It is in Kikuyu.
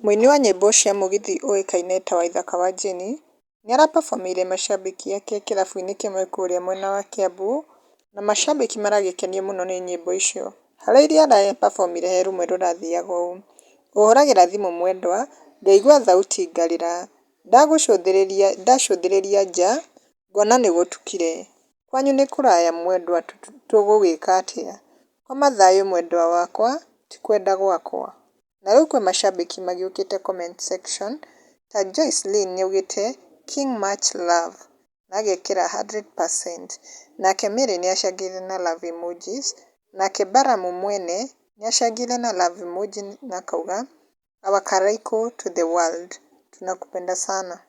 Mũini wa nyĩmbo cia mũgithi ũĩkaine ta Waithaka wa Jeni nĩarapafomire macambĩki ake kĩrabu-inĩ kĩmwe kũrĩa mwena wa Kiambu na macambĩki maragĩkenio mũno nĩ nyĩmbo icio. Harĩ iria arapafomire he rũmwe rũrathiaga ũũ: ngũhũragĩra thimũ mwendwa, ngaigua thauti ngarĩra, ndacũthĩrĩria nja ngona nĩgũtukire, kwanyu nĩ kũraya mwendwa tũgũgĩka atĩa, koma thayũ mwendwa wakwa ti kwenda gwakwa. Na rĩu kwĩ macambĩki magĩũkĩte comment section ta Joyce Lynn nĩaugĩte King much love na agekĩra 100%, nake Mary nĩacangĩire na love emojis, nake Baramu mwene nĩacangĩire na love emoji na akauga our Karaiko to the world tunakupenda sana.